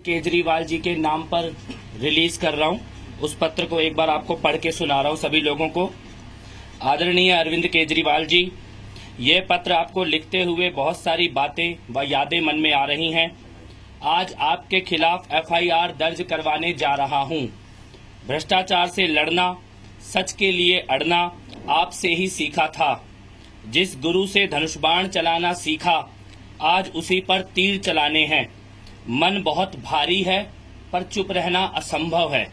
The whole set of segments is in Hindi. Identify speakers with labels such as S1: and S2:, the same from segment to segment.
S1: केजरीवाल जी के नाम पर रिलीज कर रहा हूं। उस पत्र को एक बार आपको पढ़ के सुना रहा हूं सभी लोगों को। आदरणीय अरविंद केजरीवाल जी, ये पत्र आपको लिखते हुए बहुत सारी बातें व यादें मन में आ रही हैं। आज आपके खिलाफ FIR दर्ज करवाने जा रहा हूं। भ्रष्टाचार से लड़ना, सच के लिए अड़ना आपसे ही सीखा था। जिस गुरु से धनुष बाण चलाना सीखा, आज उसी पर तीर चलाने हैं। मन बहुत भारी है, पर चुप रहना असंभव है।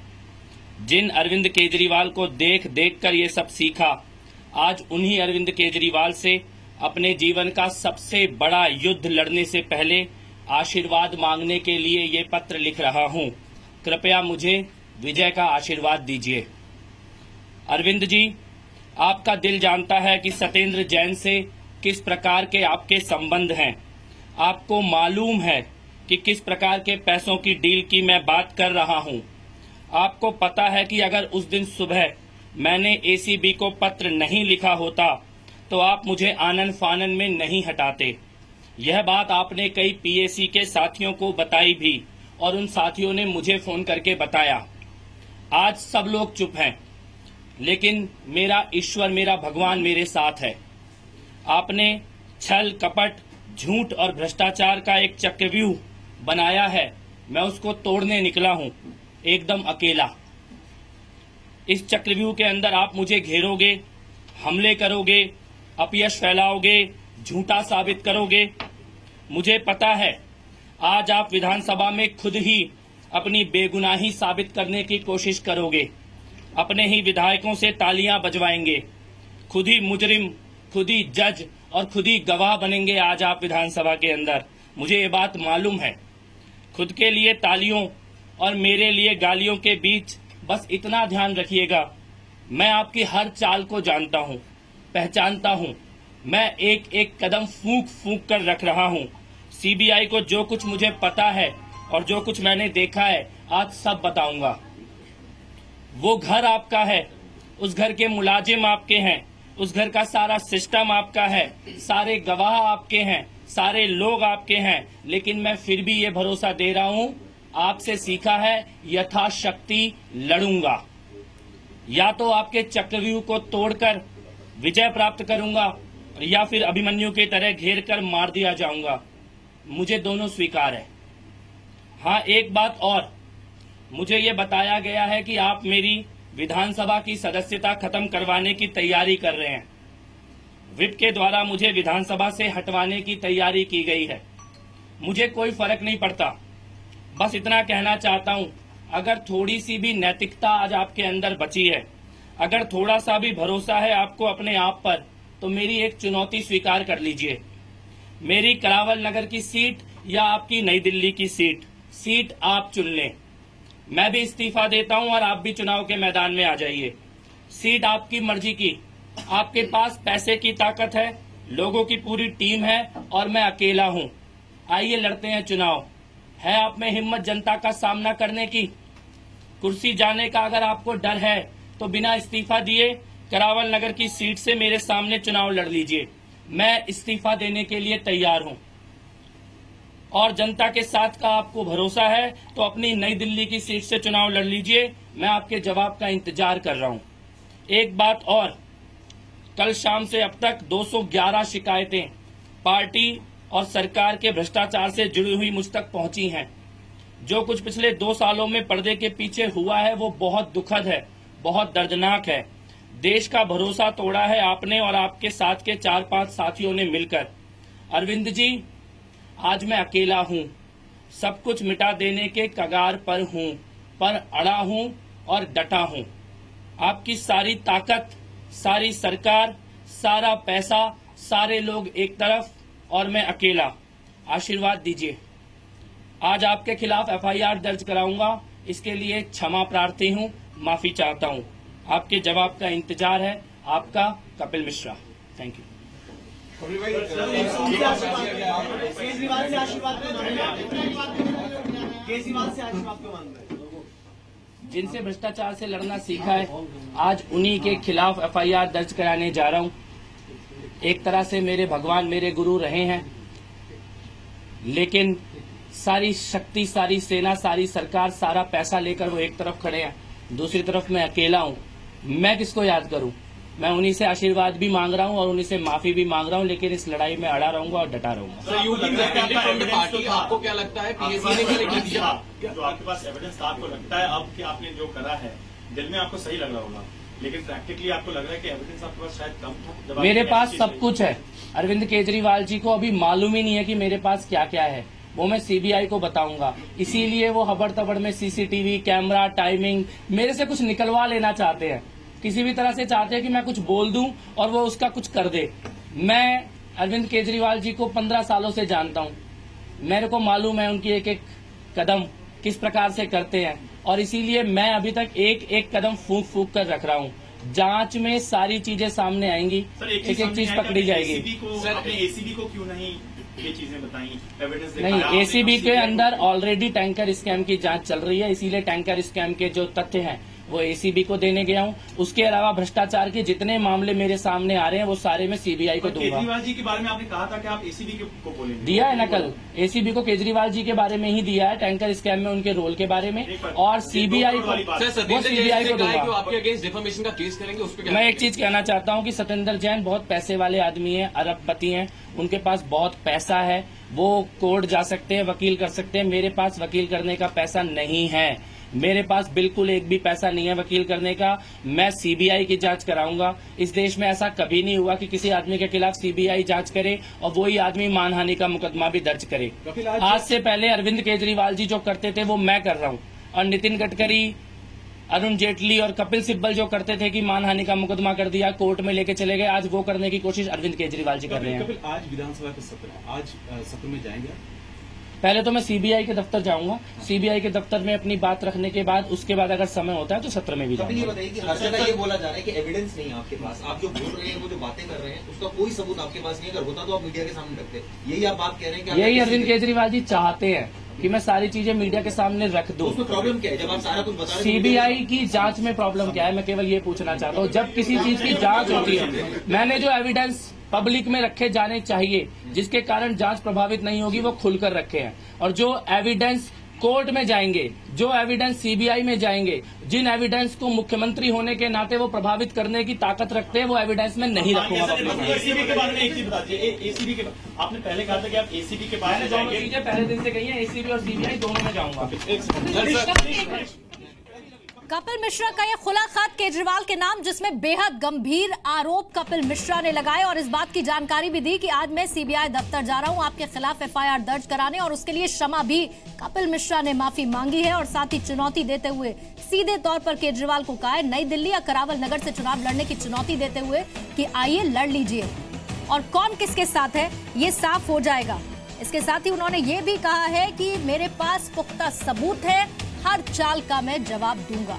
S1: जिन अरविंद केजरीवाल को देख देख कर ये सब सीखा, आज उन्हीं अरविंद केजरीवाल से अपने जीवन का सबसे बड़ा युद्ध लड़ने से पहले आशीर्वाद मांगने के लिए ये पत्र लिख रहा हूं। कृपया मुझे विजय का आशीर्वाद दीजिए। अरविंद जी, आपका दिल जानता है कि सत्येंद्र जैन से किस प्रकार के आपके संबंध हैं। आपको मालूम है कि किस प्रकार के पैसों की डील की मैं बात कर रहा हूं। आपको पता है कि अगर उस दिन सुबह मैंने ACB को पत्र नहीं लिखा होता तो आप मुझे आनन फानन में नहीं हटाते। यह बात आपने कई PAC के साथियों को बताई भी और उन साथियों ने मुझे फोन करके बताया। आज सब लोग चुप हैं, लेकिन मेरा ईश्वर, मेरा भगवान मेरे साथ है। आपने छल, कपट, झूठ और भ्रष्टाचार का एक चक्रव्यूह बनाया है। मैं उसको तोड़ने निकला हूं, एकदम अकेला। इस चक्रव्यूह के अंदर आप मुझे घेरोगे, हमले करोगे, अपयश फैलाओगे, झूठा साबित करोगे। मुझे पता है आज आप विधानसभा में खुद ही अपनी बेगुनाही साबित करने की कोशिश करोगे। अपने ही विधायकों से तालियां बजवाएंगे। खुद ही मुजरिम, खुद ही जज और खुद ही गवाह बनेंगे आज आप विधानसभा के अंदर। मुझे ये बात मालूम है। खुद के लिए तालियों और मेरे लिए गालियों के बीच बस इतना ध्यान रखिएगा, मैं आपकी हर चाल को जानता हूं, पहचानता हूं। मैं एक एक कदम फूंक फूंक कर रख रहा हूं। CBI को जो कुछ मुझे पता है और जो कुछ मैंने देखा है, आज सब बताऊंगा। वो घर आपका है, उस घर के मुलाजिम आपके हैं, उस घर का सारा सिस्टम आपका है, सारे गवाह आपके हैं, सारे लोग आपके हैं। लेकिन मैं फिर भी ये भरोसा दे रहा हूं, आपसे सीखा है, यथाशक्ति लड़ूंगा। या तो आपके चक्रव्यूह को तोड़कर विजय प्राप्त करूंगा या फिर अभिमन्यु की तरह घेर कर मार दिया जाऊंगा। मुझे दोनों स्वीकार है। हाँ, एक बात और, मुझे ये बताया गया है कि आप मेरी विधानसभा की सदस्यता खत्म करवाने की तैयारी कर रहे हैं। विप के द्वारा मुझे विधानसभा से हटवाने की तैयारी की गई है। मुझे कोई फर्क नहीं पड़ता, बस इतना कहना चाहता हूं, अगर थोड़ी सी भी नैतिकता आज आपके अंदर बची है, अगर थोड़ा सा भी भरोसा है आपको अपने आप पर, तो मेरी एक चुनौती स्वीकार कर लीजिए। मेरी करावल नगर की सीट या आपकी नई दिल्ली की सीट आप चुन लें। मैं भी इस्तीफा देता हूं और आप भी चुनाव के मैदान में आ जाइए। सीट आपकी मर्जी की। आपके पास पैसे की ताकत है, लोगों की पूरी टीम है और मैं अकेला हूं। आइए लड़ते हैं चुनाव। है आप में हिम्मत जनता का सामना करने की? कुर्सी जाने का अगर आपको डर है तो बिना इस्तीफा दिए करावल नगर की सीट से मेरे सामने चुनाव लड़ लीजिए। मैं इस्तीफा देने के लिए तैयार हूं। और जनता के साथ का आपको भरोसा है तो अपनी नई दिल्ली की सीट से चुनाव लड़ लीजिए। मैं आपके जवाब का इंतजार कर रहा हूं। एक बात और, कल शाम से अब तक 211 शिकायतें पार्टी और सरकार के भ्रष्टाचार से जुड़ी हुई मुझ तक पहुंची हैं। जो कुछ पिछले 2 सालों में पर्दे के पीछे हुआ है वो बहुत दुखद है, बहुत दर्दनाक है। देश का भरोसा तोड़ा है आपने और आपके साथ के 4-5 साथियों ने मिलकर। अरविंद जी, आज मैं अकेला हूं, सब कुछ मिटा देने के कगार पर हूं, पर अड़ा हूं और डटा हूं। आपकी सारी ताकत, सारी सरकार, सारा पैसा, सारे लोग एक तरफ और मैं अकेला। आशीर्वाद दीजिए। आज आपके खिलाफ FIR दर्ज कराऊंगा, इसके लिए क्षमा प्रार्थी हूं, माफी चाहता हूं। आपके जवाब का इंतजार है। आपका कपिल मिश्रा। Thank you. जिनसे भ्रष्टाचार से लड़ना सीखा है, आज उन्हीं के खिलाफ FIR दर्ज कराने जा रहा हूं। एक तरह से मेरे भगवान, मेरे गुरु रहे हैं, लेकिन सारी शक्ति, सारी सेना, सारी सरकार, सारा पैसा लेकर वो एक तरफ खड़े हैं, दूसरी तरफ मैं अकेला हूँ। मैं किसको याद करूँ? मैं उन्हीं से आशीर्वाद भी मांग रहा हूँ और उन्हीं से माफी भी मांग रहा हूँ, लेकिन इस लड़ाई में अड़ा रहूंगा और डटा रहूंगा।
S2: आपको क्या लगता है पीएसी ने
S3: जो आपके पास एविडेंस था, आपको लगता है अब कि आपने जो करा है दिल में आपको सही लग रहा होगा, लेकिन प्रैक्टिकली आपको लग रहा है कि एविडेंस आपके पास शायद कम था?
S1: मेरे पास सब कुछ है। अरविंद केजरीवाल जी को अभी मालूम ही नहीं है कि मेरे पास क्या क्या है। वो मैं सीबीआई को बताऊंगा, इसीलिए वो हबड़ तबड़ में सीसीटीवी कैमरा, टाइमिंग मेरे से कुछ निकलवा लेना चाहते हैं। किसी भी तरह से चाहते हैं कि मैं कुछ बोल दूं और वो उसका कुछ कर दे। मैं अरविंद केजरीवाल जी को 15 सालों से जानता हूं, मेरे को मालूम है उनकी एक एक कदम किस प्रकार से करते हैं, और इसीलिए मैं अभी तक एक एक कदम फूंक फूंक कर रख रहा हूं। जांच में सारी चीजें सामने आएंगी, एक एक चीज पकड़ी जाएगी।
S3: एसीबी को क्यों नहीं ये चीजें बताई, एविडेंस
S1: नहीं, एसीबी के अंदर ऑलरेडी टैंकर स्कैम की जांच चल रही है, इसीलिए टैंकर स्कैम के जो तथ्य हैं वो एसीबी को देने गया हूं। उसके अलावा भ्रष्टाचार के जितने मामले मेरे सामने आ रहे हैं वो सारे मैं सीबीआई को दूंगा।
S3: केजरीवाल जी के बारे में आपने कहा था कि आप एसीबी को बोलेंगे,
S1: दिया है ना कल, एसीबी को केजरीवाल जी के बारे में ही दिया है, टैंकर स्कैम में उनके रोल के बारे में, और सीबीआई को सीबीआई को दूंगा।
S2: आपके अगेंस्ट डिफेमेशन का केस करेंगे उस पर?
S1: मैं एक चीज कहना चाहता हूं कि सत्येंद्र जैन बहुत पैसे वाले आदमी हैं, अरबपति हैं, उनके पास बहुत पैसा है, वो कोर्ट जा सकते हैं, वकील कर सकते हैं। मेरे पास वकील करने का पैसा नहीं है, मेरे पास बिल्कुल एक भी पैसा नहीं है वकील करने का। मैं सीबीआई की जांच कराऊंगा। इस देश में ऐसा कभी नहीं हुआ कि किसी आदमी के खिलाफ सीबीआई जांच करे और वही आदमी मानहानि का मुकदमा भी दर्ज करे। आज से पहले अरविंद केजरीवाल जी जो करते थे वो मैं कर रहा हूं, और नितिन गडकरी, अरुण जेटली और कपिल सिब्बल जो करते थे कि मानहानि का मुकदमा कर दिया, कोर्ट में लेके चले गए, आज वो करने की कोशिश अरविंद केजरीवाल जी कर रहे हैं।
S4: आज विधानसभा का सत्र है, आज सत्र में जाएंगे?
S1: पहले तो मैं सीबीआई के दफ्तर जाऊंगा, सीबीआई के दफ्तर में अपनी बात रखने के बाद उसके बाद अगर समय होता है तो सत्र में भी जाऊंगा।
S5: ये बताइए कि हर जगह ये बोला जा रहा है कि एविडेंस नहीं है आपके पास, आप जो बोल रहे हैं, वो जो बातें कर रहे हैं, उसका कोई सबूत आपके पास नहीं है। अगर होता तो आप मीडिया के सामने रखते। यही आप बात कह रहे हैं कि
S1: यही अरविंद केजरीवाल जी चाहते हैं कि मैं सारी चीजें मीडिया के सामने रख दूं।
S5: उसमें प्रॉब्लम क्या है जब आप सारा कुछ बता रहे हैं?
S1: सीबीआई की जांच में प्रॉब्लम क्या है, मैं केवल ये पूछना चाहता हूँ। जब किसी चीज की जांच होती है, मैंने जो एविडेंस पब्लिक में रखे जाने चाहिए जिसके कारण जांच प्रभावित नहीं होगी वो खुलकर रखे हैं, और जो एविडेंस कोर्ट में जाएंगे, जो एविडेंस सीबीआई में जाएंगे, जिन एविडेंस को मुख्यमंत्री होने के नाते वो प्रभावित करने की ताकत रखते हैं, वो एविडेंस में नहीं रखूंगा।
S3: एसीबी के बारे में एक चीज बताइए, एसीबी के आपने पहले कहा था कि आप एसीबी के बारे में
S1: दोनों चीजें पहले दिन से कही है, एसीबी और सीबीआई दोनों में जाऊंगा।
S6: कपिल मिश्रा का यह खुला खत केजरीवाल के नाम, जिसमें बेहद गंभीर आरोप कपिल मिश्रा ने लगाए, और इस बात की जानकारी भी दी कि आज मैं सीबीआई दफ्तर जा रहा हूं आपके खिलाफ एफआईआर दर्ज कराने, और उसके लिए क्षमा भी कपिल मिश्रा ने माफी मांगी है, और साथ ही चुनौती देते हुए सीधे तौर पर केजरीवाल को कहा है नई दिल्ली या करावल नगर से चुनाव लड़ने की चुनौती देते हुए कि आइए लड़ लीजिए, और कौन किसके साथ है ये साफ हो जाएगा। इसके साथ ही उन्होंने ये भी कहा है कि मेरे पास पुख्ता सबूत है, हर चाल का मैं जवाब दूंगा।